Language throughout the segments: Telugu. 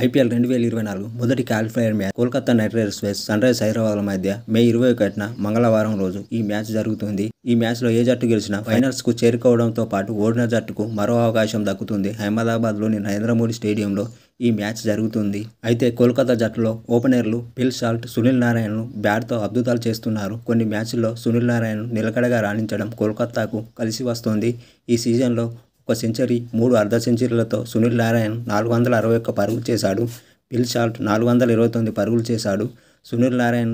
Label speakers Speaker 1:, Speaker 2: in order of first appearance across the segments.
Speaker 1: ఐపీఎల్ 2024 మొదటి qualifier match Kolkata night riders vs Sunrisers Hyderabad మధ్య మే 21న మంగళవారం రోజు ఈ మ్యాచ్ జరుగుతుంది. ఈ మ్యాచ్లో ఏ జట్టు గెలిచినా ఫైనల్స్కు చేరుకోవడంతో పాటు ఓడిన జట్టుకు మరో అవకాశం దక్కుతుంది. అహ్మదాబాద్లోని నరేంద్ర మోడీ స్టేడియంలో ఈ మ్యాచ్ జరుగుతుంది. అయితే కోల్కతా జట్టులో ఓపెనర్లు ఫిల్ సాల్ట్, సునీల్ నారాయణను బ్యాట్తో అద్భుతాలు చేస్తున్నారు. కొన్ని మ్యాచ్ల్లో సునీల్ నారాయణ నిలకడగా రాణించడం కోల్కతాకు కలిసి వస్తోంది. ఈ సీజన్లో ఒక సెంచరీ, 3 అర్ధ సెంచరీలతో సునీల్ నారాయణ్ 461 పరుగులు చేశాడు. ఫిల్ సాల్ట్ 429 పరుగులు చేశాడు. సునీల్ నారాయణ్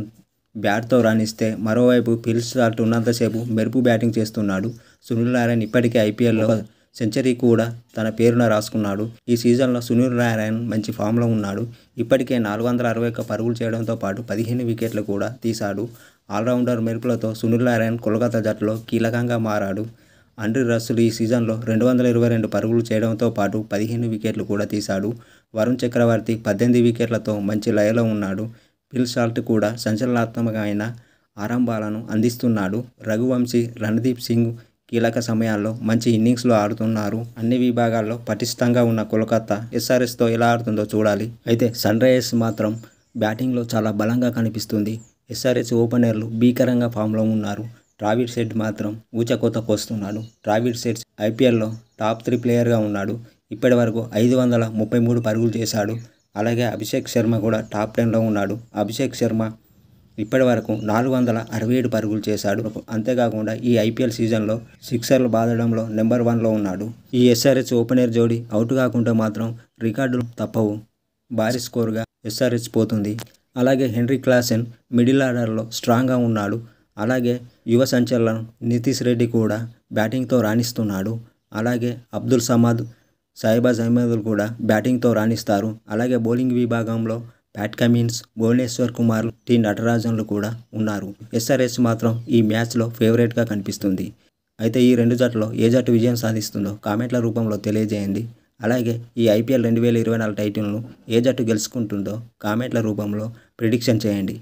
Speaker 1: బ్యాట్తో రాణిస్తే మరోవైపు ఫిల్ సాల్ట్ ఉన్నంతసేపు మెరుపు బ్యాటింగ్ చేస్తున్నాడు. సునీల్ నారాయణ్ ఇప్పటికే ఐపీఎల్లో సెంచరీ కూడా తన పేరున రాసుకున్నాడు. ఈ సీజన్లో సునీల్ నారాయణ్ మంచి ఫామ్లో ఉన్నాడు. ఇప్పటికే 461 పరుగులు చేయడంతో పాటు 15 వికెట్లు కూడా తీశాడు. ఆల్రౌండర్ మెరుపులతో సునీల్ నారాయణ్ కోల్కతా జట్టులో కీలకంగా మారాడు. ఆండ్రే రస్సెల్ ఈ సీజన్లో 222 పరుగులు చేయడంతో పాటు 15 వికెట్లు కూడా తీశాడు. వరుణ్ చక్రవర్తి 18 వికెట్లతో మంచి లయలో ఉన్నాడు. ఫిల్ సాల్ట్ కూడా సంచలనాత్మకమైన ఆరంభాలను అందిస్తున్నాడు. రఘువంశీ, రణ్దీప్ సింగ్ కీలక సమయాల్లో మంచి ఇన్నింగ్స్లో ఆడుతున్నారు. అన్ని విభాగాల్లో పటిష్టంగా ఉన్న కోల్కతా ఎస్ఆర్హెచ్తో ఎలా ఆడుతుందో చూడాలి. అయితే సన్రైజర్స్ మాత్రం బ్యాటింగ్లో చాలా బలంగా కనిపిస్తుంది. ఎస్ఆర్హెచ్ ఓపెనర్లు భీకరంగా ఫామ్లో ఉన్నారు. ట్రావిస్ హెడ్ మాత్రం ఊచకోత కోస్తున్నాడు. ట్రావిస్ హెడ్ ఐపీఎల్లో టాప్ 3 ప్లేయర్గా ఉన్నాడు. ఇప్పటి వరకు 533 పరుగులు చేశాడు. అలాగే అభిషేక్ శర్మ కూడా టాప్ 10లో ఉన్నాడు. అభిషేక్ శర్మ ఇప్పటి వరకు 467 పరుగులు చేశాడు. అంతేకాకుండా ఈ ఐపీఎల్ సీజన్లో సిక్సర్లు బాదడంలో నెంబర్ 1లో ఉన్నాడు. ఈ ఎస్ఆర్హెచ్ ఓపెనర్ జోడీ అవుట్ కాకుంటే మాత్రం రికార్డులు తప్పవు. భారీ స్కోరుగా ఎస్ఆర్హెచ్ పోతుంది. అలాగే హెన్రీ క్లాసెన్ మిడిల్ ఆర్డర్లో స్ట్రాంగ్గా ఉన్నాడు. అలాగే యువ సంచలనం నితీష్ రెడ్డి కూడా బ్యాటింగ్తో రాణిస్తున్నాడు. అలాగే అబ్దుల్ సమద్, షహబాజ్ అహ్మద్లు కూడా బ్యాటింగ్తో రాణిస్తారు. అలాగే బౌలింగ్ విభాగంలో Pat Cummins, Bhuvneshwar Kumar, T నటరాజన్లు కూడా ఉన్నారు. ఎస్ఆర్హెచ్ మాత్రం ఈ మ్యాచ్లో ఫేవరెట్గా కనిపిస్తుంది. అయితే ఈ రెండు జట్లలో ఏ జట్టు విజయం సాధిస్తుందో కామెంట్ల రూపంలో తెలియజేయండి. అలాగే ఈ ఐపీఎల్ 2024 టైటిల్ను ఏ జట్టు గెలుచుకుంటుందో కామెంట్ల రూపంలో ప్రిడిక్షన్ చేయండి.